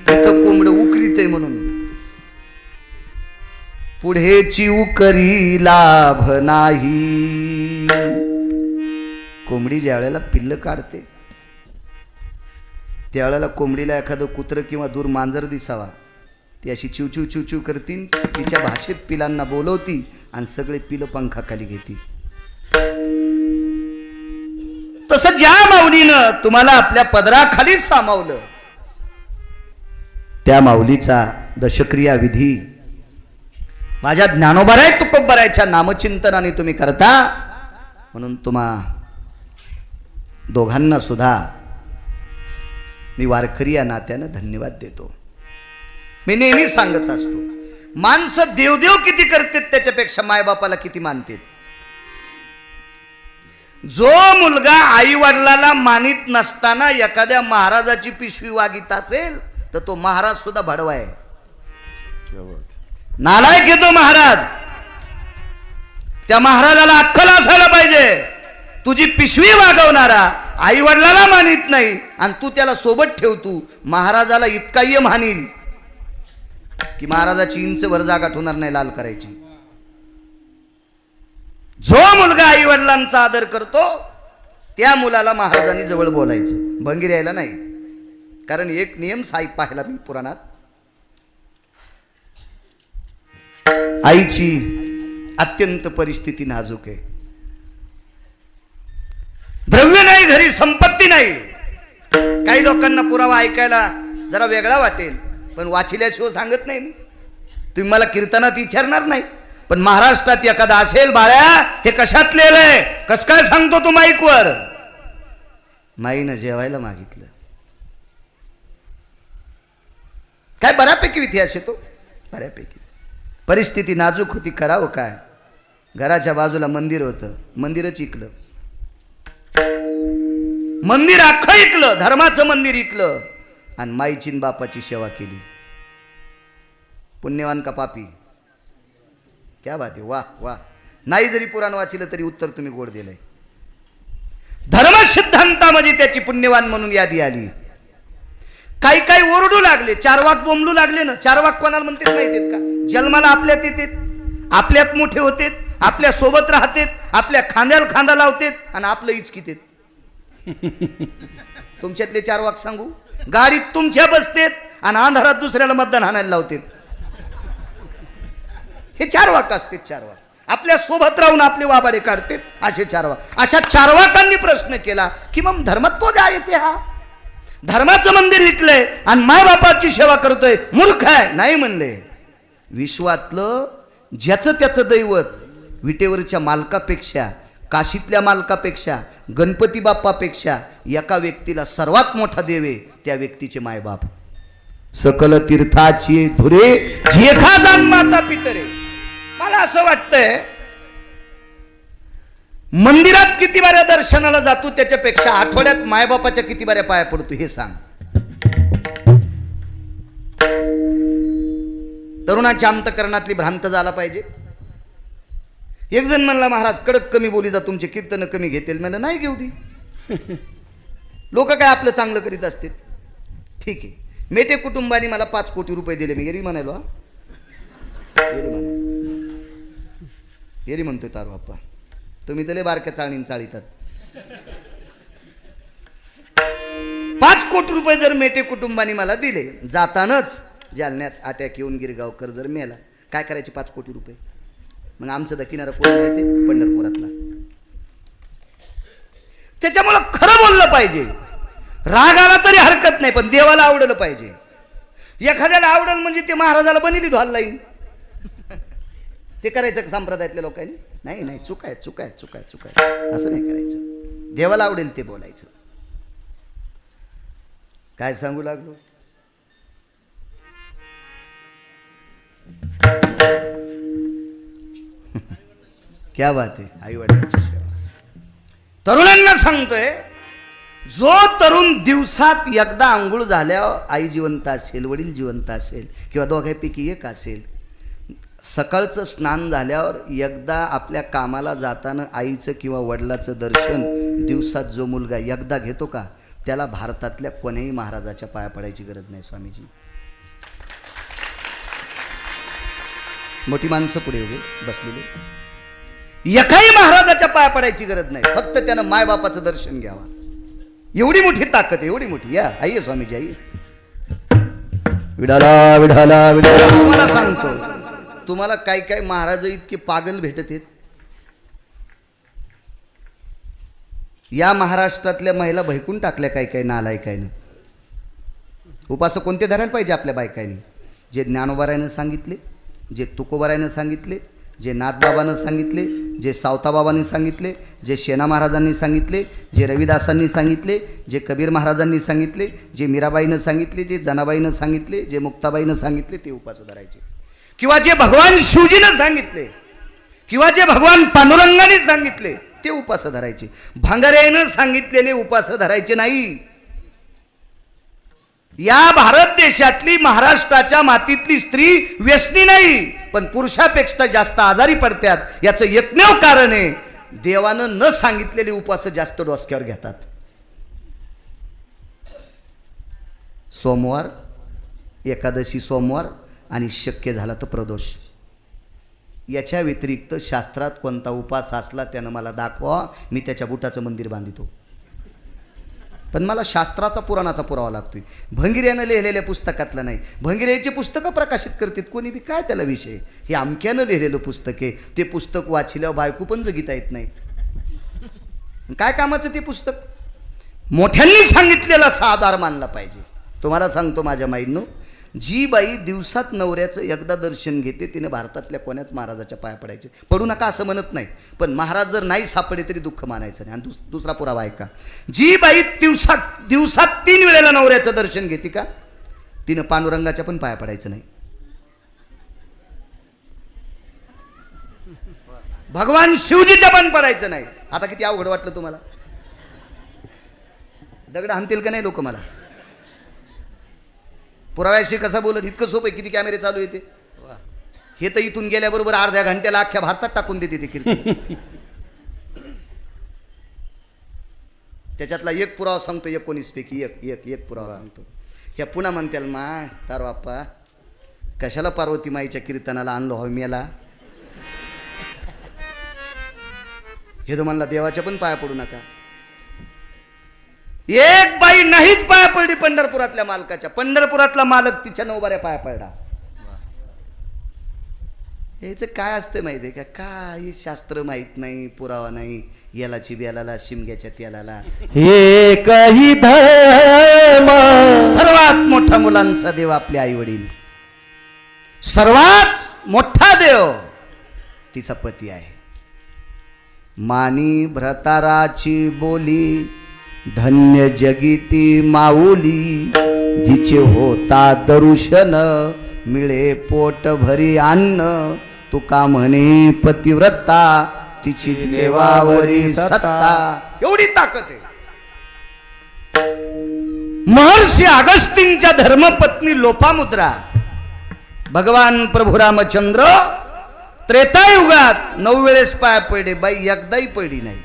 इथं कोंबड उकरीत आहे म्हणून पुढेची उकरी लाभ नाही. कोंबडी ज्या वेळेला पिल्ल काढते त्यावेळेला कोंबडीला एखादं कुत्रं किंवा दूर मांजर दिसावा, ती अशी चिवचिव चिवचिव करतील, तिच्या भाषेत पिलांना बोलवती आणि सगळे पिलं पंखाखाली घेती. तसं ज्या माऊलीनं तुम्हाला आपल्या पदराखाली सामावलं, त्या माऊलीचा दशक्रिया विधी माझ्या ज्ञानोबाराय तुकोबारायच्या नामचिंतनाने तुम्ही करता, म्हणून तुम्हा दोघांना सुद्धा मी वारकरी या नात्यानं धन्यवाद देतो. मी नेहमी सांगत असतो, माणसं देवदेव किती करतात त्याच्यापेक्षा मायबापाला किती मानतात. जो मुलगा आई वडिलाला मानित नसताना एखाद्या महाराजाची पिशवी वागित असेल तर तो महाराज सुद्धा भडवा आहे. नालायक आहे तो महाराज. त्या महाराजाला अक्कल असायला पाहिजे. तुझी पिशवी वागवणारा आई वडिलाला मानित नाही आणि तू त्याला सोबत ठेवतो, महाराजाला इतका ये मानील की महाराजाची इंचभर जागा ठेवणार नाही लाल करायची. जो मुलगा आई वडिलांचा आदर करतो त्या मुलाला महाराजांनी जवळ बोलायचं, भंगीर यायला नाही. कारण एक नियम साहेब पाहिला मी पुराणात, आईची अत्यंत परिस्थिती नाजूक आहे. द्रव्य नाही घरी, संपत्ती नाही. काही लोकांना पुरावा ऐकायला जरा वेगळा वाटेल, पण वाचिल्याशिवाय सांगत नाही मी. तुम्ही मला कीर्तनात विचारणार नाही, पण महाराष्ट्रात एखादा असेल, बाळ्या हे कशात लिहिलंय, कस काय सांगतो तू माईकवर. माईनं जेवायला मागितलं. काय बऱ्यापैकी इतिहास येतो, बऱ्यापैकी. परिस्थिती नाजूक होती, करावं काय. घराच्या बाजूला मंदिर होतं, मंदिरच इकलं. मंदिर अख्खं इकलं, धर्माचं मंदिर इकलं आणि माईचीन बापाची सेवा केली. पुण्यवान का पापी? क्या बात आहे, वाह वाह. नाही जरी पुराण वाचिलं तरी उत्तर तुम्ही गोड दिलंय. धर्मसिद्धांतामध्ये त्याची पुण्यवान म्हणून यादी आली. काही काही ओरडू लागले, चार वाक बोंबलू लागले ना. चार वाक कोणाला म्हणतात माहितीत का? जन्माला आपल्यात येतात आपल्यात मोठे होतेत, आपल्या सोबत राहतेत, आपल्या खांद्याला खांदा लावतेत आणि आपलं इचकितेत. तुमच्यातले 4 वाक सांगू, गाडीत तुमच्या बसतेत आणि अंधारात दुसऱ्याला मतदान हाणायला लावतेत. हे 4 वाक असते. 4 वाक आपल्या सोबत राहून आपले वाबाडे काढतेत. असे 4 वाक. अशा 4 वाकांनी प्रश्न केला की मग धर्मत्व द्या येते. हा धर्माचं मंदिर विकलंय आणि मायबापाची सेवा करतोय, मूर्ख आहे नाही म्हणले. विश्वातलं ज्याचं त्याचं दैवत विटेवरच्या मालकापेक्षा, काशीतल्या मालकापेक्षा, गणपती बाप्पापेक्षा एका व्यक्तीला सर्वात मोठा देवे त्या व्यक्तीचे मायबाप. सकल तीर्थाची धुरे जेखा माता पितरे. मला असं वाटतंय मंदिरात किती बाऱ्या दर्शनाला जातो त्याच्यापेक्षा आठवड्यात मायबापाच्या किती बाऱ्या पाया पडतो हे सांग. तरुणाच्या अंतकरणातली भ्रांत झाला पाहिजे. एक जण म्हणला, महाराज कडक कमी बोली जा, तुमचे कीर्तन कमी घेतील. म्हणलं नाही घेऊ दे, लोक काय आपलं चांगलं करीत असतील. ठीक आहे, मेटे कुटुंबाने मला 5 कोटी रुपये दिले. मी येरी म्हणालो. येरी म्हणतोय तारू बाप्पा, तुम्ही तले बारक्या चाळणीन चाळीतात. 5 कोटी रुपये जर मेटे कुटुंबाने मला दिले, जातानच जालन्यात अटॅक येऊन गिरगावकर जर मेला, काय करायचे 5 कोटी रुपये? मग आमचं दकिनारा कोण माहिती? पंढरपुरातला. त्याच्यामुळं खरं बोललं पाहिजे. राग आला तरी हरकत नाही, पण देवाला आवडलं पाहिजे. एखाद्याला आवडलं म्हणजे ते महाराजाला बनिली धुवायला लाईन. ते करायचं संप्रदायातल्या लोकांनी? नाही नाही, चुक आहे, चुक आहे, चुक आहे, चुक आहे. असं नाही करायचं. देवाला आवडेल ते बोलायचं. काय सांगू लागलो? क्या बात आहे. आई वडिलांची सेवा. तरुणांना सांगतोय, जो तरुण दिवसात एकदा आंघोळ झाल्यावर आई जिवंत असेल, वडील जिवंत असेल किंवा दोघांपैकी एक असेल, सकाळचं स्नान झाल्यावर एकदा आपल्या कामाला जाताना आईचं किंवा वडिलाचं दर्शन दिवसात जो मुलगा एकदा घेतो का, त्याला भारतातल्या कोण्याही महाराजाच्या पाया पडायची गरज नाही. स्वामीजी मोठी माणसं पुढे उभे बसलेले, एकाही महाराजाच्या पाया पडायची गरज नाही. फक्त त्यानं मायबापाचं दर्शन घ्यावा. एवढी मोठी ताकद आहे, एवढी मोठी. या आई आहे स्वामीजी, आई. विडाला विडाला विडाला. तुम्हाला सांगतो, तुम्हाला काय काय महाराज इतके पागल भेटत आहेत. या महाराष्ट्रातल्या महिला भैकून टाकल्या काय काय नालायकायनं. उपासक कोणते धरायला पाहिजे आपल्या बायकांनी? जे ज्ञानोबारायनं सांगितले, जे तुकोबारायनं सांगितले, जे नाथबाबांनी सांगितले, जे सावताबाबांनी सांगितले, जे शेना महाराजांनी सांगितले, जे रविदासांनी सांगितले, जे कबीर महाराजांनी सांगितले, जे मीराबाईनं सांगितले, जे जनाबाईनं सांगितले, जे मुक्ताबाईनं सांगितले, ते उपास धरायचे. किंवा जे भगवान शिवजीनं सांगितले किंवा जे भगवान पांडुरंगाने सांगितले ते उपास धरायचे. भांगाऱ्यानं सांगितलेले उपास धरायचे नाही. या भारत देशातली, महाराष्ट्राच्या मातीतली स्त्री व्यसनी नाही, पण पुरुषापेक्षा जास्त आजारी पडतात. याचं एकमेव कारण आहे, देवानं न सांगितलेले उपास जास्त डोसक्यावर घेतात. सोमवार, एकादशी सोमवार आणि शक्य झाला तर प्रदोष. याच्या व्यतिरिक्त शास्त्रात कोणता उपास असला त्यानं मला दाखवा, मी त्याच्या बुटाचं मंदिर बांधितो. पण मला शास्त्राचा पुराणाचा पुरावा लागतोय. भंगिऱ्यानं लिहिलेल्या पुस्तकातलं नाही. भंगिऱ्याची पुस्तकं प्रकाशित करतात कोणी बी, काय त्याला विषय. हे अमक्यानं लिहिलेलं पुस्तक आहे. ते पुस्तक वाचल्यावर बायको पण जगिता येत नाही. काय कामाचं ते पुस्तक? मोठ्यांनी सांगितलेला साधार मानला पाहिजे. तुम्हाला सांगतो माझ्या माईंनो, जी बाई दिवसात नवऱ्याचं एकदा दर्शन घेते तिने भारतातल्या कोण्याच महाराजाच्या पाया पडायचे. पडू नका असं म्हणत नाही, पण महाराज जर नाही सापडे तरी दुःख मानायचं नाही. आणि दुसरा पुरावा ऐका, जी बाई दिवसात 3 वेळेला नवऱ्याचं दर्शन घेते का, तिनं पांडुरंगाच्या पण पाया पडायचं नाही. भगवान शिवजीच्या पण पडायचं नाही. आता किती अवघड वाटलं तुम्हाला? दगड हाणतील का नाही लोक मला? पुराव्याशी कसा बोलत, इतकं सोपं आहे. किती कॅमेरे चालू येते हे तर इथून गेल्याबरोबर अर्ध्या घंट्याला अख्ख्या भारतात टाकून देते ते कीर्तन. त्याच्यातला एक पुरावा सांगतो, 19 पैकी एक पुरावा सांगतो. ह्या पुन्हा म्हणत्याल मा तार बाप्पा कशाला पार्वती माईच्या कीर्तनाला आणलो हो मेला. हे तर म्हणला देवाच्या पण पाया पडू नका. एक बाई नाहीच पाया पडली पंढरपुरातल्या मालकाच्या. पंढरपुरातला मालक तिच्या 9 बाऱ्या पाया पडला. याचं काय असतं माहिती आहे का? काही शास्त्र माहित नाही, पुरावा नाही. यालाची बेलाला शिमग्याच्या तेलाला. हे काही धर्म. सर्वात मोठा मुलांचा देव आपले आई वडील. सर्वात मोठा देव तिचा पती आहे. मानी भ्रताराची बोली, धन्य जगिती माऊली. जिचे होता दर्शन, मिळे पोट भरी अन्न. तुका म्हणे पतिव्रता, तिची देवावरी सत्ता. एवढी ताकद आहे. महर्षी अगस्तींच्या धर्मपत्नी लोपामुद्रा, भगवान प्रभू रामचंद्र त्रेतायुगात 9 वेळेस पाया पडले. बाई एकदाही पडली नाही.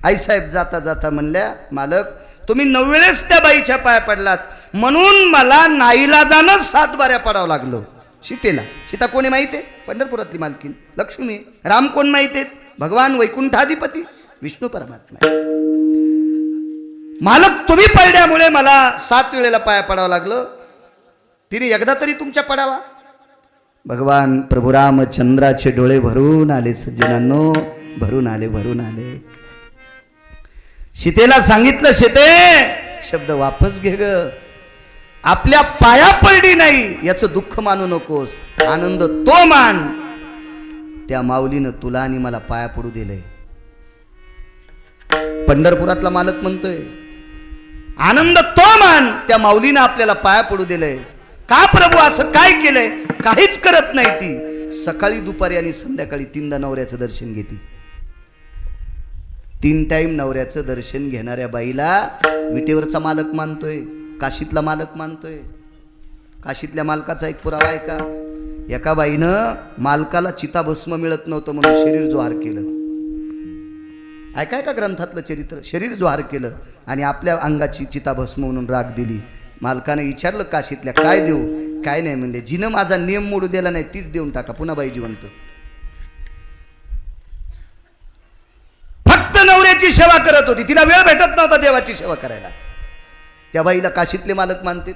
आईसाहेब जाता जाता म्हणल्या, मालक तुम्ही 9 वेळेस त्या बाईच्या पाया पडलात, म्हणून मला नाईलाजानं 7 बाऱ्या पडावं लागलो. सीतेला, सीता कोणी माहिती आहे? पंढरपुरातली मालकीन लक्ष्मी. राम कोण माहिती आहेत? भगवान वैकुंठाधिपती विष्णू परमात्मा. मालक तुम्ही पडल्यामुळे मला 7 वेळेला पाया पडावं लागलं. तिने एकदा तरी तुमच्या पडावा. भगवान प्रभू रामचंद्राचे डोळे भरून आले. सज्जनांनो, भरून आले, भरून आले. सीतेला सांगितलं, सीते शब्द वापस घे ग. आपल्या पाया पडली नाही याचं दुःख मानू नकोस, आनंद तो मान. त्या माऊलीनं तुला आणि मला पाया पडू दिलंय. पंढरपुरातला मालक म्हणतोय, आनंद तो मान. त्या माऊलीनं आपल्याला पाया पडू दिलंय. का प्रभू असं काय केलंय? काहीच करत नाही ती. सकाळी, दुपारी आणि संध्याकाळी 3दा नवऱ्याचं दर्शन घेते. 3 टाइम नवऱ्याचं दर्शन घेणाऱ्या बाईला विटेवरचा मालक मानतोय, काशीतला मालक मानतोय. काशीतल्या मालकाचा एक पुरावा आहे का? एका बाईनं मालकाला चिताभस्म मिळत नव्हतं म्हणून शरीर जोहार केलं. ऐकाय का ग्रंथातलं चरित्र? शरीर जोहार केलं आणि आपल्या अंगाची चिताभस्म म्हणून राख दिली. मालकाने विचारलं काशीतल्या, काय देऊ? काय नाही म्हणले, जिनं माझा नियम मोडू दिला नाही तीच देऊन टाका. पुन्हा बाई जिवंत. फक्त नवऱ्याची सेवा करत होती, तिला वेळ भेटत नव्हता देवाची सेवा करायला. त्या बाईला काशीतले मालक मानते.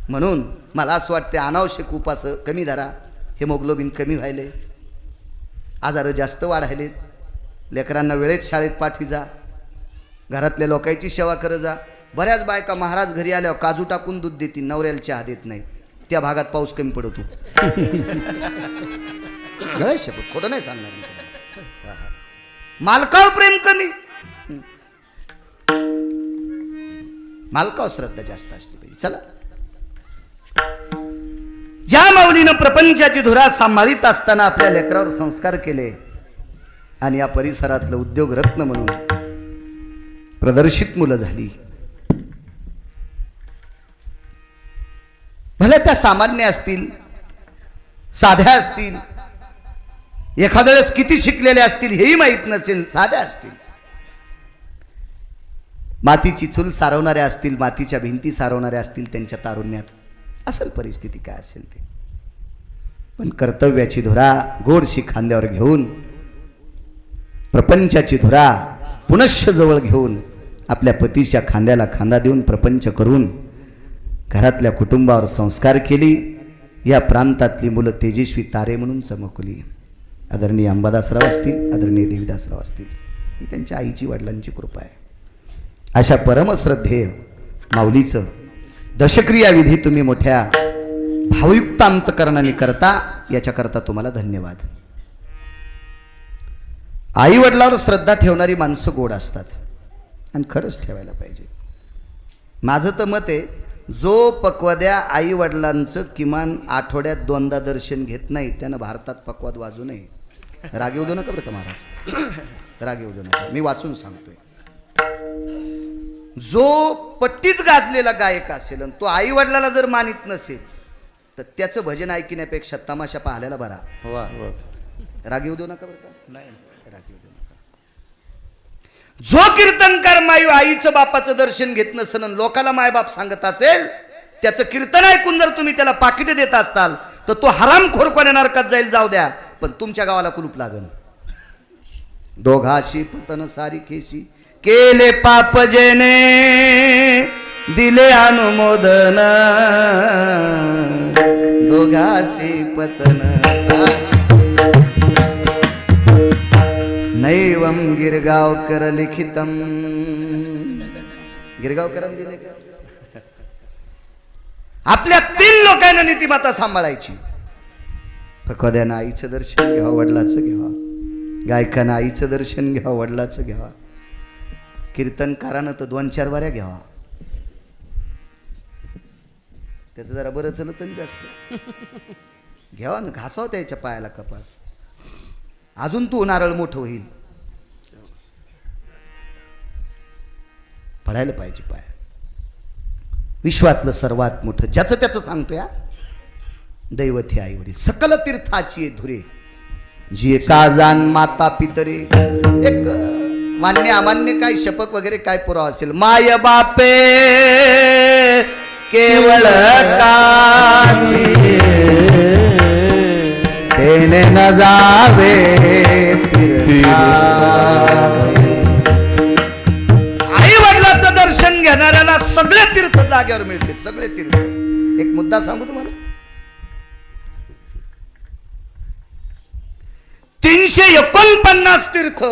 म्हणून मला असं वाटते अनावश्यक उपास कमी धरा. हेमोग्लोबिन कमी व्हायले, आजार जास्त वाढायलेत. लेकरांना वेळेत शाळेत पाठवी जा. घरातल्या लोकांची सेवा कर जा. बऱ्याच बायका महाराज घरी आल्यावर काजू टाकून दूध देतील, नवऱ्याला चहा देत नाही. त्या भागात पाऊस कमी पडतो. शपथ खोटं नाही सांगणार मी तुम्हाला. मालकावर प्रेम कमी, मालकावर श्रद्धा जास्त असते पाहिजे. चला, ज्या माऊलीनं प्रपंचाची धुरा सांभाळीत असताना आपल्या लेकरावर संस्कार केले आणि या परिसरातलं उद्योग रत्न म्हणून प्रदर्शित मुलं झाली. भले त्या सामान्य असतील, साध्या असतील, एखाद्या वेळेस किती शिकलेले असतील हेही माहीत नसेल, साध्या असतील, मातीची चूल सारवणाऱ्या असतील, मातीच्या भिंती सारवणाऱ्या असतील, त्यांच्या तारुण्यात असेल परिस्थिती काय असेल ते. पण कर्तव्याची धुरा गोडशी खांद्यावर घेऊन, प्रपंचाची धुरा पुनश्च जवळ घेऊन, आपल्या पतीच्या खांद्याला खांदा देऊन प्रपंच करून घरातल्या कुटुंबावर संस्कार केली. या प्रांतातली मुलं तेजस्वी तारे म्हणून चमकली. आदरणीय अंबादासराव असतील, आदरणीय देवीदासराव असतील, ही त्यांच्या आईची वडिलांची कृपा आहे. अशा परमश्रद्धेय माऊलीचं दशक्रिया विधी तुम्ही मोठ्या भावयुक्त अंतकरणाने करता, याच्याकरता तुम्हाला धन्यवाद. आई वडिलांवर श्रद्धा ठेवणारी माणसं गोड असतात आणि खरंच ठेवायला पाहिजे. माझं तर मत आहे, जो पक्वाद्या आई वडिलांचं किमान आठवड्यात 2दा दर्शन घेत नाही त्यानं भारतात पक्वाद वाजू नये. राग येऊ देऊ नका बरं का महाराज, राग येऊ देऊ नका, मी वाचून सांगतोय. जो पट्टीत गाजलेला गायक असेल आणि तो आई वडिलाला जर मानित नसेल तर त्याचं भजन ऐकण्यापेक्षा तमाशा पाहायला बरा. राग येऊ देऊ नका बरं का, नाही राग येऊ देऊ नका. जो कीर्तनकार माई आईचं बापाचं दर्शन घेत नसेल आणि लोकाला मायबाप सांगत असेल, त्याचं कीर्तन ऐकून जर तुम्ही त्याला पाकिटे देत असताल तर तो हरामखोर कोण्या नरकात जाईल, जाऊ द्या, पण तुमच्या गावाला कुलूप लागल. दोघाशी पतन सारिकेशी केले पाप जेने दिले अनुमोदन दोघाशी पतन सारिके नैवम गिरगावकर लिखितम गिरगावकरांनी दिले का? आपल्या 3 लोकांना नीतिमत्ता सांभाळायची. कद्यानं आईचं दर्शन घ्यावं, वडिलाचं घ्यावं, गायकानं आईचं दर्शन घ्यावं, वडिलाचं घ्यावं, कीर्तनकारानं तर 2-4 वाऱ्या घ्यावा. त्याचं जरा बरं चलत जास्त घ्यावा ना, घासावं त्याच्या पायाला कपाळ, अजून तू नारळ मोठं होईल. पडायला पाहिजे पाय. विश्वातलं सर्वात मोठं ज्याचं त्याचं सांगतो या दैवत हे आई वडील. सकल तीर्थाची धुरे जी का जाण माता पितरे. एक मान्य अमान्य काय शपथ वगैरे काय पुरावा असेल. माय बापे केवळ काशी तेने न जावे तीर्थासी. आई वडिलाचं दर्शन घेणाऱ्याला सगळे तीर्थ जागेवर मिळते, सगळे तीर्थ. एक मुद्दा सांगू तुम्हाला. 349 तीर्थ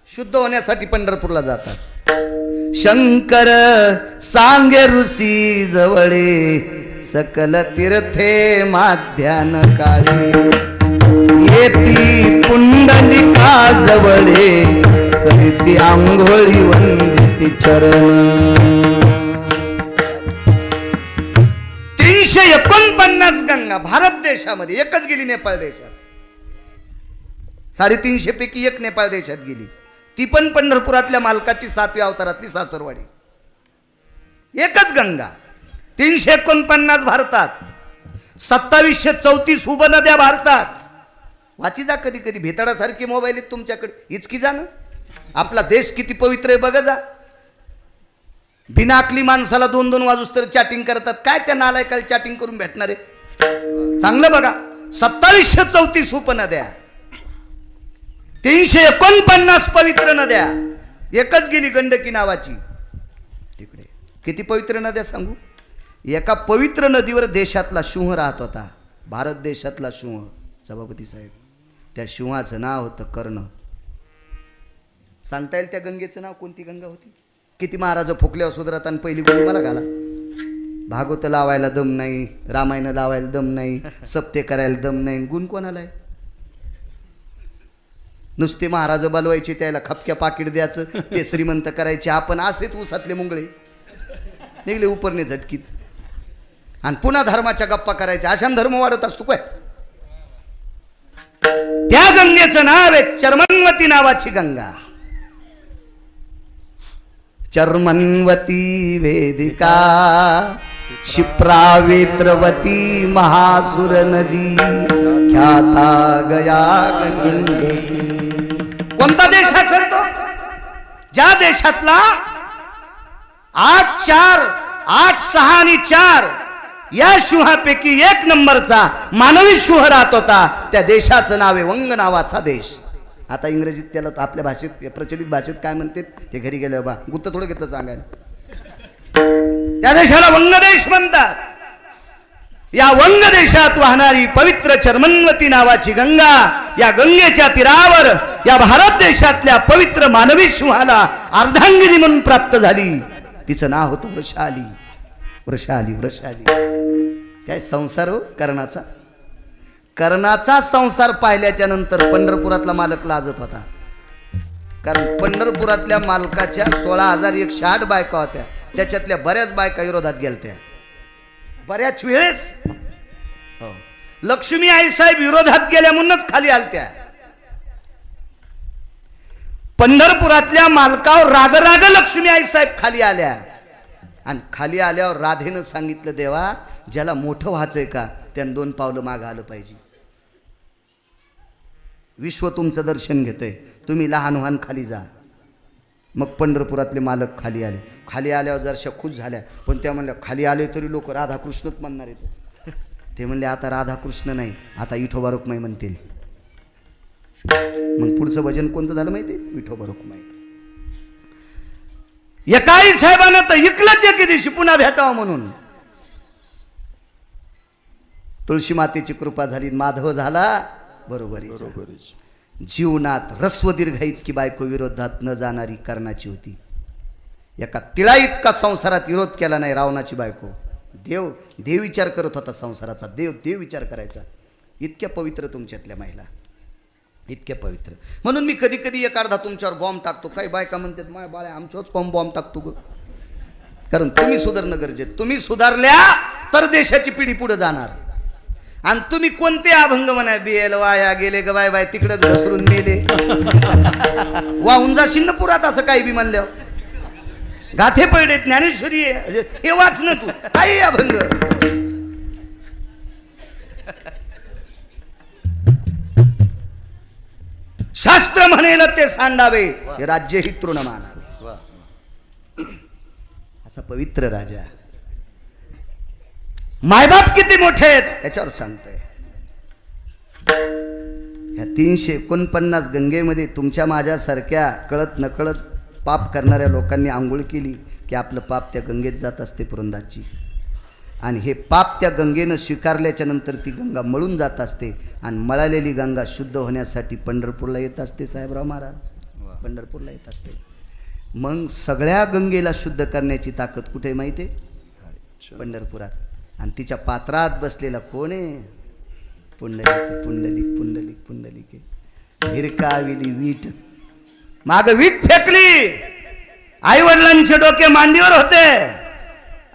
शुद्ध होण्यासाठी पंढरपूरला जातात. शंकर सांगे ऋषी जवळे सकल तीर्थे माध्यान काळी येती पुंडलिका जवळे करीती आंघोळी वंदिती चरण. 349 गंगा भारत देशामध्ये, एकच गेली नेपाळ देशात. 350 पैकी एक नेपाळ देशात गेली, ती पण पंढरपुरातल्या मालकाची 7व्या अवतारातली सासरवाडी. एकच गंगा. 349 भारतात, 2734 उपनद्या भारतात. वाची जा कधी कधी, भेताडासारखे मोबाईल आहेत तुमच्याकडे, हिचकी जा ना. आपला देश किती पवित्र आहे बघा जा. बिनाकली माणसाला 2-2 वाजूस तर चॅटिंग करतात. काय त्या नालायकाला चॅटिंग करून भेटणार आहे? चांगलं बघा. 2734 उपनद्या, 349 पवित्र नद्या. एकच गेली गंडकी नावाची. तिकडे किती पवित्र नद्या सांगू. एका पवित्र नदीवर देशातला सिंह राहत होता, भारत देशातला सिंह, सभापती साहेब. त्या सिंहाचं नाव होतं कर्ण. सांगता येईल त्या गंगेचं नाव? कोणती गंगा होती? किती महाराज फुकल्यावर सुधरत आणि पहिली गोळी मला घाला. भागवत लावायला दम नाही, रामायण लावायला दम नाही, सप्ते करायला दम नाही. गुण कोणाला आहे? नुसते महाराज बोलवायचे, त्याला खपक्या पाकिट द्यायचं, ते श्रीमंत करायचे. आपण असेच उसातले मुंगळे निघले उपरने झटकीत, आणि पुन्हा धर्माच्या गप्पा करायच्या. अशान धर्म वाढत असतो काय? त्या गंगेचं नाव आहे चर्मन्वती नावाची गंगा. चर्मन्वती वेदिका क्षिप्रावेत्रवती महासुर नदी ख्याता गया गंगे. कोणता देश असेल तो? ज्या देशातला 8, 4, 8, 6 आणि 4 या सिंहापैकी 1 नंबरचा मानवी सिंह राहत होता, त्या देशाचं नाव आहे वंग नावाचा देश. आता इंग्रजीत त्याला आपल्या भाषेत, प्रचलित भाषेत काय म्हणतात ते घरी गेले बा, गुत्त थोडं घेतलं सांगायला. त्या देशाला वंग देश म्हणतात. या वंग देशात वाहणारी पवित्र चर्मन्वती नावाची गंगा, या गंगेच्या तीरावर या भारत देशातल्या पवित्र मानवी सिंहाला अर्धांगिनी म्हणून प्राप्त झाली. तिचं नाव होतं वृषाली. वृषाली वृषाली. काय संसार हो कर्णाचा. कर्णाचा संसार पाहिल्याच्या नंतर पंढरपुरातला मालक लाजत होता. कारण पंढरपुरातल्या मालकाच्या 16,160 बायका होत्या, त्याच्यातल्या बऱ्याच बायका विरोधात गेलत्या बऱ्याच वेळेस. हो, लक्ष्मी आई साहेब विरोधात गेल्या म्हणूनच खाली आलत्या. पंढरपुरातल्या मालकावर राग लक्ष्मी आई साहेब खाली आल्या. आणि खाली आल्यावर राधेनं सांगितलं, देवा ज्याला मोठं व्हायचंय का त्यानं 2 पावलं मागं आलं पाहिजे. विश्व तुमचं दर्शन घेतंय, तुम्ही लहान व्हान खाली जा. मग पंढरपुरातले मालक खाली आले. खाली आल्यावर जरशा खुश झाल्या, पण त्या म्हणल्या खाली आले तरी लोक राधाकृष्णच म्हणणार आहेत. ते म्हणले आता राधाकृष्ण नाही, आता विठोबा रुक्माई म्हणतील. मग पुढचं भजन कोणतं झालं माहिती? विठोबा रुक्माई. एकाही साहेबानं तर इकलंच एके दिवशी पुन्हा भेटावं म्हणून. तुळशी मातेची कृपा झाली, माधव झाला बरोबरीचा. जीवनात रस्व दीर्घ इतकी बायको विरोधात न जाणारी कर्णाची होती. एका तिळा इतका संसारात विरोध केला नाही रावणाची बायको. देव विचार करत होता संसाराचा. देव विचार करायचा. इतक्या पवित्र तुमच्यातल्या महिला, इतक्या पवित्र. म्हणून मी कधी कधी एक अर्धा तुमच्यावर बॉम्ब टाकतो. काही बायका म्हणतात माय बाळा आमच्यावरच कोण बॉम्ब टाकतो ग. कारण तुम्ही सुधारणं गरजेचं. तुम्ही सुधारल्या तर देशाची पिढी पुढे जाणार. आणि तुम्ही कोणते अभंग म्हणाय बिएल वाया गेले ग बाय बाय तिकडेच घसरून मेले. वाहून जाशील ना पुरात असं काही बी म्हणल्यावर. गाथे पडे ज्ञानेश्वरी आहे हे वाच ना तू. काही अभंग शास्त्र म्हणेल ते सांडावे हे राज्य ही तृणमाना. असा पवित्र राजा. मायबाप किती मोठे आहेत याच्यावर सांगतोय. ह्या 349 गंगेमध्ये तुमच्या माझ्यासारख्या कळत नकळत पाप करणाऱ्या लोकांनी आंघोळ केली की आपलं पाप त्या गंगेत जात असते पुरंदाची. आणि हे पाप त्या गंगेनं स्वीकारल्याच्या नंतर ती गंगा मळून जात असते. आणि मळालेली गंगा शुद्ध होण्यासाठी पंढरपूरला येत असते. साहेबराव महाराज पंढरपूरला येत असते. मग सगळ्या गंगेला शुद्ध करण्याची ताकद कुठे माहिती आहे? पंढरपुरात. आणि तिच्या पात्रात बसलेला कोण आहे? पुंडलिक पुंडलिक पुंडलिक पुंडलिक. भिरकाविली वीट, माग वीट फेकली. आई वडिलांचे डोके मांडीवर होते.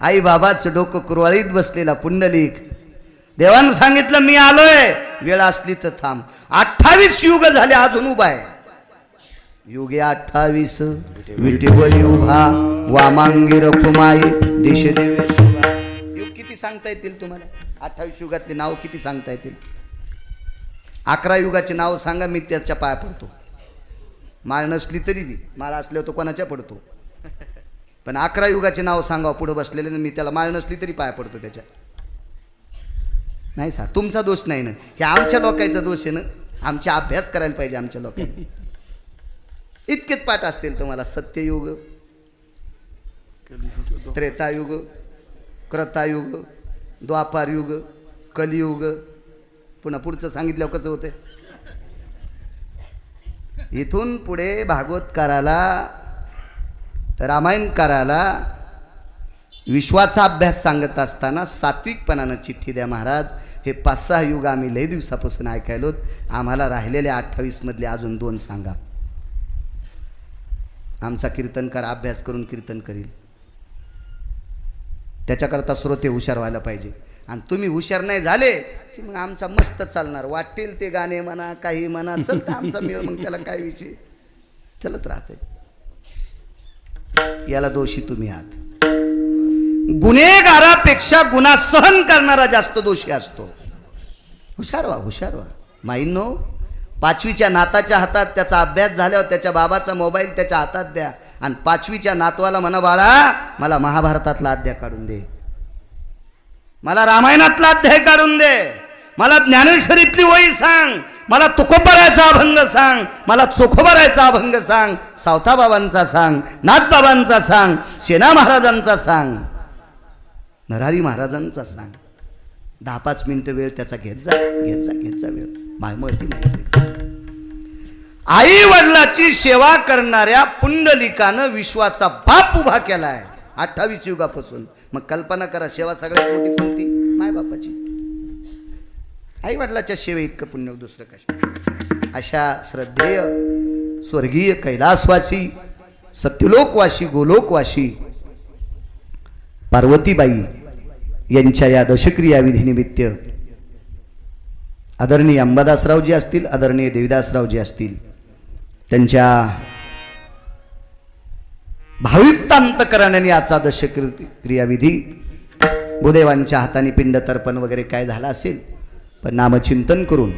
आई बाबाचं डोकं कुरवाळीत बसलेला पुंडलिक. देवानं सांगितलं मी आलोय, वेळ असली तर थांब. 28 युग झाले अजून उभा आहे. युगे 28 विटेवरी उभा, वामांगी रखुमाई दिशे देवे शोभा. युग किती सांगता येतील तुम्हाला? 28 युगातले नाव किती सांगता येतील? 11 युगाचे नाव सांगा, मी त्याच्या पाया पडतो. माळ नसली तरी बी, माळ असल्यावर तो कोणाच्या पडतो. पण 11 युगाचे नाव सांगा पुढे बसलेले, मी त्याला माळ नसली तरी पाया पडतो त्याच्या. नाही सा तुमचा दोष नाही ना, हे आमच्या लोकांचा दोष आहे ना. आमचा अभ्यास करायला पाहिजे आमच्या लोकांनी. इतकेच पाठ असतील तुम्हाला. सत्ययुग, त्रेतायुग, क्रतायुग, द्वापार युग, कलियुग. पुन्हा पुढचं सांगितल्यावर कसं होते? इथून पुढे भागवतकाराला, रामायणकाराला विश्वाचा अभ्यास सांगत असताना सात्विकपणानं चिठ्ठी द्या महाराज. हे 5-6 युग आम्ही लय दिवसापासून ऐकायलोत. आम्हाला राहिलेल्या 28 मधले अजून 2 सांगा. आमचा कीर्तनकार अभ्यास करून कीर्तन करील. त्याच्याकरता श्रोते हुशार व्हायला पाहिजे. आणि तुम्ही हुशार नाही झाले की मग आमचा मस्त चालणार. वाटेल ते गाणे म्हणा, काही म्हणा, चलतं आमचा मेळ. मग त्याला काय विषय, चलत राहते. याला दोषी तुम्ही आहात. गुन्हेगारापेक्षा गुन्हा सहन करणारा जास्त दोषी असतो. हुशार व्हा, हुशार व्हा. माईंनो, 5वीच्या नाताच्या हातात त्याचा अभ्यास झाल्यावर त्याच्या बाबाचा मोबाईल त्याच्या हातात द्या आणि 5वीच्या नातवाला म्हणा बाळा मला महाभारतातला अध्याय काढून दे, मला रामायणातला अध्याय काढून दे, मला ज्ञानेश्वरीतली वही सांग, मला तुकोबारायचा अभंग सांग, मला चोखोबारायचा अभंग सांग, सावताबाबांचा सांग, नाथबाबांचा सांग, सेना महाराजांचा सांग, नरहरी महाराजांचा सांग. 10-5 मिनिटं वेळ त्याचा घेत जा, घेत जा, घेत जा वेळ. माहिती माहिती. आई वडिलाची सेवा करणाऱ्या पुंडलिकानं विश्वाचा बाप उभा केलाय 28 युगापासून. मग कल्पना करा सेवा सगळ्यात मोठी कोणती? मायबापाची. आई वडिलाच्या सेवे इतकं पुण्य दुसरं कशा. अशा श्रद्धेय स्वर्गीय कैलासवासी, सत्यलोकवासी, गोलोकवासी पार्वतीबाई यांच्या या दशक्रिया विधीनिमित्त आदरणीय अंबादासरावजी असतील, आदरणीय देवीदासरावजी असतील, त्यांच्या भाविकतांतकरणाने आजचा दशक्रियाविधी भूदेवांच्या हाताने पिंड तर्पण वगैरे काय झाला असेल, पण नामचिंतन करून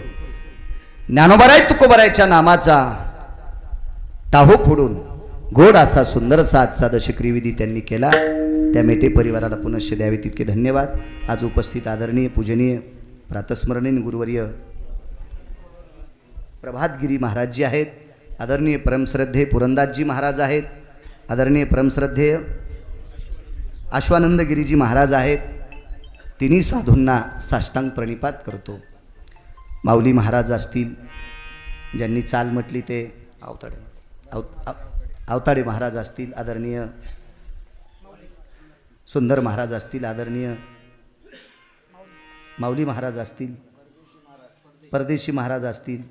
ज्ञानोबाराय तुकोबारायच्या नामाचा टाहो फोडून गोड असा सुंदरसा आजचा दशक्रियाविधी त्यांनी केला. त्या मेटे परिवाराला पुनश्च द्यावे तितके धन्यवाद. आज उपस्थित आदरणीय पूजनीय प्रातस्मरणीय गुरुवर्य प्रभातगिरी महाराज जी आहेत, आदरणीय परमश्रद्धेय पुरंदासजी महाराज आहेत, आदरणीय परमश्रद्धेय अश्वानंदगिरीजी महाराज आहेत. तिन्ही साधूंना साष्टांग प्रणिपात करतो. माऊली महाराज असतील, ज्यांनी चाल म्हटली ते अवताडे महाराज असतील, आदरणीय सुंदर महाराज असतील, आदरणीय माऊली महाराज असतील, परदेशी महाराज असतील.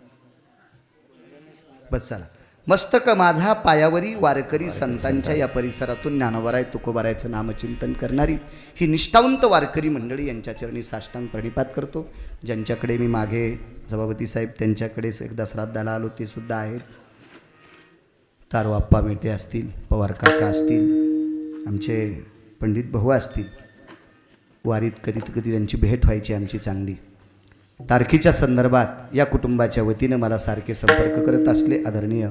बस चला. मस्तक माझा पायावरी वारकरी संतांच्या या परिसरातून ज्ञानोबाराय तुकोबारायचं नामचिंतन करणारी ही निष्ठावंत वारकरी मंडळी यांच्या चरणी साष्टांग प्रणिपात करतो. ज्यांच्याकडे मी मागे सभापती साहेब त्यांच्याकडेच एकदा श्राद्धाला आलो ते सुद्धा आहेत. तारोआप्पा मेटे असतील, पवार काका असतील, आमचे पंडित भाऊ असतील. वारीत कधी त्यांची भेट व्हायची आमची चांगली. तारखेच्या संदर्भात या कुटुंबाच्या वतीनं मला सारखे संपर्क करत असले आदरणीय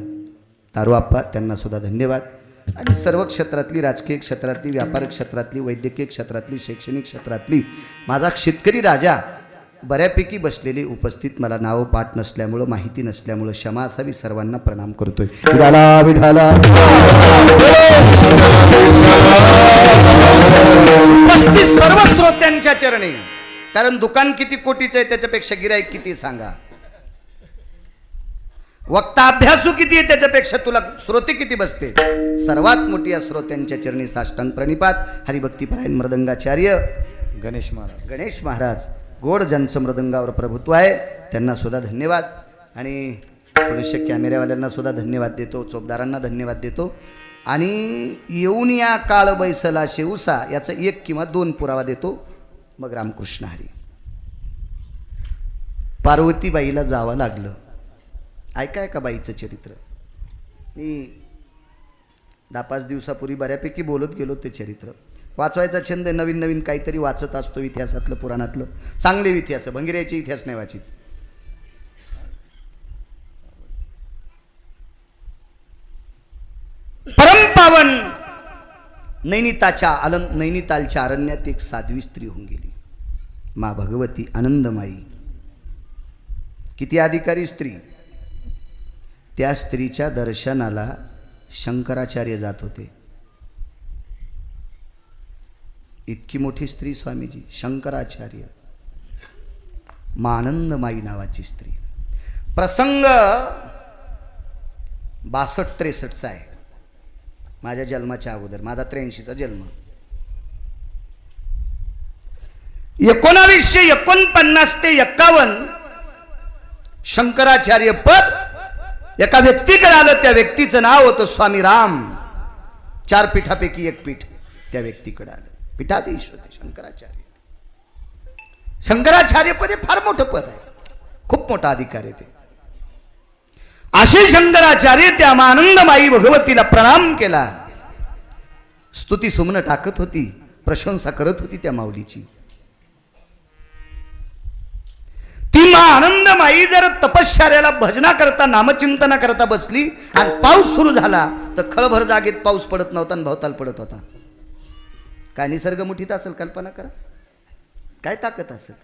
तारोआप्पा, त्यांना सुद्धा धन्यवाद. आणि सर्व क्षेत्रातली, राजकीय क्षेत्रातली, व्यापार क्षेत्रातली, वैद्यकीय क्षेत्रातली, शैक्षणिक क्षेत्रातली, माझा शेतकरी राजा बऱ्यापैकी बसलेले उपस्थित, मला नाव पाठ नसल्यामुळं, माहिती नसल्यामुळं क्षमा असावी. सर्वांना प्रणाम करतोय. विठाला विठाला. पस्तीस सर्व श्रोत्यांच्या चरणी, कारण दुकान किती कोटीचं आहे त्याच्यापेक्षा गिराईक किती सांगा, वक्ता अभ्यासू किती आहे त्याच्यापेक्षा तुला श्रोते किती बसते. सर्वात मोठी या श्रोत्यांच्या चरणी साष्टांग प्रणिपात. हरिभक्तीपरायण मृदंगाचार्य गणेश महाराज गोड, ज्यांचं मृदंगावर प्रभुत्व आहे, त्यांना सुद्धा धन्यवाद. आणि मनुष्य कॅमेऱ्यावाल्यांना सुद्धा धन्यवाद देतो, चोपदारांना धन्यवाद देतो. आणि येऊन या काळ बैसला शेऊसा याचा 1 किंवा 2 पुरावा देतो. मग रामकृष्ण हरी. पार्वतीबाईला जावं लागलं. ऐकाय का बाईचं चरित्र? मी 10-5 दिवसापूर्वी बऱ्यापैकी बोलत गेलो. ते चरित्र वाचवायचा छंद, नवीन नवीन काहीतरी वाचत असतो इतिहासातलं, पुराणातलं. चांगले इतिहास, भंगिऱ्याचे इतिहास नाही वाचित. परमपावन नैनितालच्या अरण्यात एक साध्वी स्त्री होऊन गेली, मा भगवती आनंदमाई. किती अधिकारी स्त्री. त्या स्त्रीच्या दर्शनाला शंकराचार्य जात होते. इतकी मोठी स्त्री स्वामीजी, शंकराचार्य. मा आनंदमाई नावाची स्त्री. प्रसंग 62-63चा आहे, माझ्या जन्माच्या अगोदर. माझा 83चा जन्म. 1949 ते 51 शंकराचार्य पद एका व्यक्तीकडे आलं. त्या व्यक्तीचं नाव होतं स्वामी राम. 4 पीठापैकी 1 पीठ त्या व्यक्तीकडे आलं. पीठाधीश होते शंकराचार्य. शंकराचार्य पद हे फार मोठं पद आहे, खूप मोठा अधिकार आहे ते. असे शंकराचार्य त्या आनंदमाई भगवतीला प्रणाम केला. स्तुती सुमन टाकत होती, प्रशंसा करत होती त्या माऊलीची. ती मा आनंदमाई जर तपश्चर्याला भजना करता, नामचिंतना करता बसली आणि पाऊस सुरू झाला तर खळभर जागेत पाऊस पडत नव्हता आणि भवताल पडत होता. काय निसर्ग मुठीत असेल, कल्पना करा. काय ताकद असेल.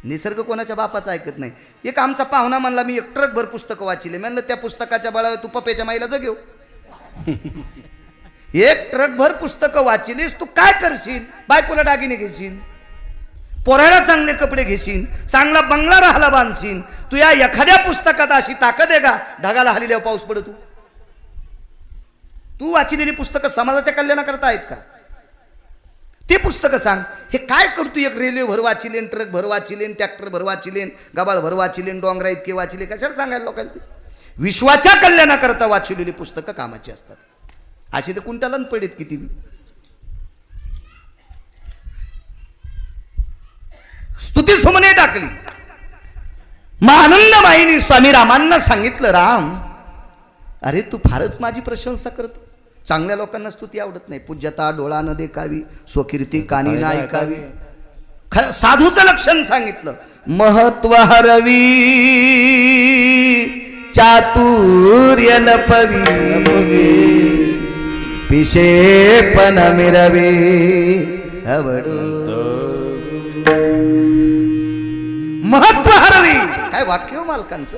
निसर्ग कोणाच्या बापाचं ऐकत नाही. एक आमचा पाहुणा म्हणला, मी 1 ट्रकभर पुस्तकं वाचिले. म्हणलं त्या पुस्तकाच्या बळावर तू पप्याच्या माईला जगेव. 1 ट्रकभर पुस्तकं वाचिलीस, तू काय करशील? बायकोला दागिने घेशील, पोराला चांगले कपडे घेशील, चांगला बंगला राहायला बांधशील. तू या एखाद्या पुस्तकात अशी ताकद आहे का ढगाला हलील्यावर पाऊस पडतो? तू वाचिलेली पुस्तकं समाजाच्या कल्याणाकरता आहेत का? ते पुस्तकं सांग. हे काय करतो? एक रेल्वे भर वाचिलेन, ट्रक भर वाचिलेन, ट्रॅक्टर भर वाचिलेन, गबाळ भर वाचिलेन, डोंगरा इतके वाचिले. कशाला सांगायला लोकांना? विश्वाच्या कल्याणाकरता वाचिलेली पुस्तकं कामाची असतात. अशी तर कुंटाला पडेत किती. स्तुती सुमने टाकली. मग आनंदमाईनी स्वामी रामांना सांगितलं, राम अरे तू फारच माझी प्रशंसा करतो. चांगल्या लोकांना स्तुती आवडत नाही. पूज्यता डोळा न देखावी, स्वकीर्ती कानी ना ऐकावी. साधूचं लक्षण सांगितलं. महत्व हरवी, चातुर्य लपवी, पिशेपण मिरवे, आवडू. महत्व हरवी. काय काय वाक्य हो मालकांचं.